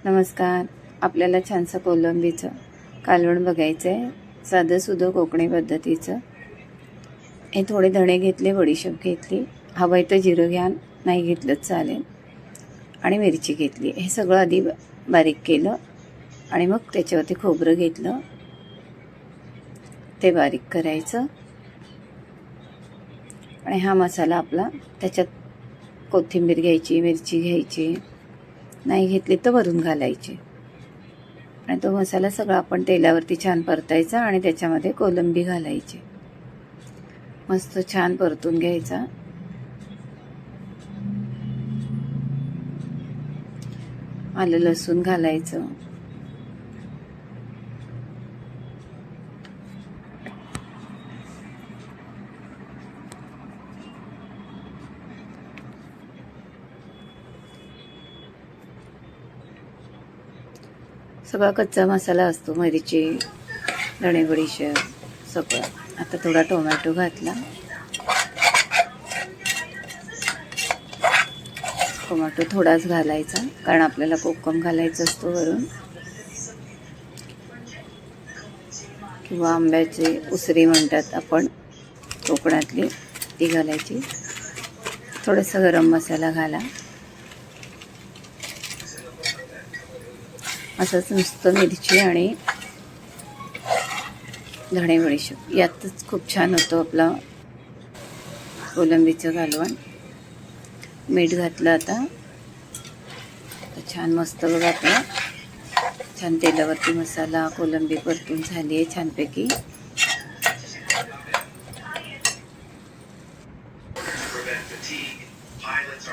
नमस्कार. आपल्याला छानसं कोलंबीचं कालवण बघायचं आहे. साधंसुधं कोकणी पद्धतीचं. हे थोडे धणे घेतले, बडीशेप घेतली, हवं आहे तर जिरं घ्या, नाही घेतलंच चालेल, आणि मिरची घेतली. हे सगळं आधी बारीक केलं आणि मग त्याच्यावरती खोबरं घेतलं, ते बारीक करायचं. आणि हा मसाला आपला त्याच्यात कोथिंबीर घ्यायची, मिरची घ्यायची, नाही घेतली तर वरून घालायची. आणि तो मसाला सगळा आपण तेलावरती छान परतायचा आणि त्याच्यामध्ये कोलंबी घालायची. मस्त छान परतून घ्यायचा. आलं लसूण घालायचं. सगळा कच्चा मसाला असतो, मिरची, धणे, बडीशेप सगळं. आता थोडा टोमॅटो घातला. टोमॅटो थोडाच घालायचा कारण आपल्याला कोकम घालायचं असतो वरून, किंवा आंब्याची उसरी म्हणतात आपण कोकणातली, ती घालायची. थोडासा गरम मसाला घाला. असंच नुसतं मिरची आणि धणे बडीशेप यातच खूप छान होतं आपलं कोलंबीचं कालवण. मीठ घातलं. आता छान मस्त बघा आपलं छान तेलावरती मसाला कोलंबी परतून झाली आहे छानपैकी.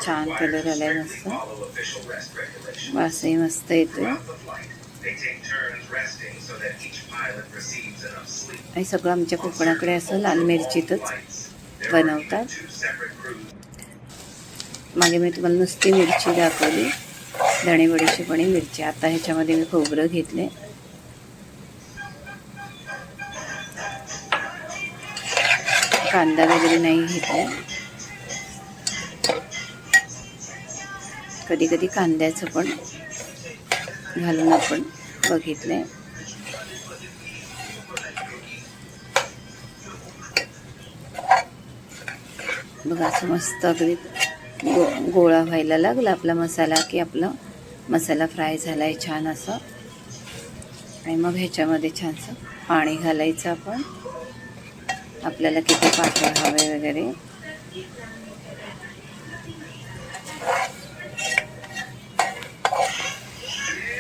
छान कलर आलाय, मस्त वासही मस्त येतोय. आणि सगळं आमच्या कोकणाकडे असं लाल मिरचीतच बनवतात. मागे मी तुम्हाला नुसती मिरची दाखवली, धणे बडीशेप आणि मिरची. आता ह्याच्यामध्ये मी खोबरं घेतले, कांदा वगैरे नाही घेतला. कधी कधी कांद्याचं पण घालून आपण बघितलंय. बघा असं मस्त अगदी गोळा व्हायला लागला आपला मसाला, की आपला मसाला फ्राय झाला आहे छान असं. आणि मग ह्याच्यामध्ये छानसं पाणी घालायचं आपण, आपल्याला किती पातळ हवे वगैरे.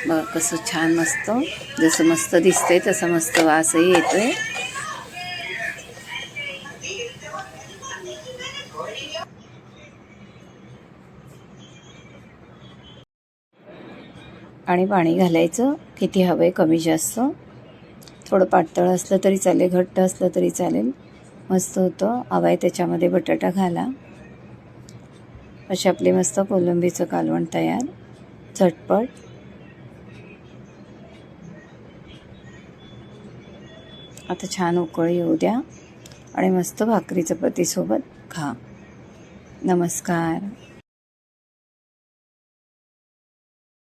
बघा कसं छान मस्त, जसं मस्त दिसतंय तसं मस्त वासही येतोय. आणि पाणी घालायचं किती हवं, कमी जास्त. थोडं पातळ असलं तरी चालेल, घट्ट असलं तरी चालेल, मस्त होतं. हवं आहे त्याच्यामध्ये बटाटा घाला. अशी आपली मस्त कोलंबीचं कालवण तयार, झटपट. आता छान उकळी येऊ द्या आणि मस्त भाकरी चपातीसोबत खा. नमस्कार.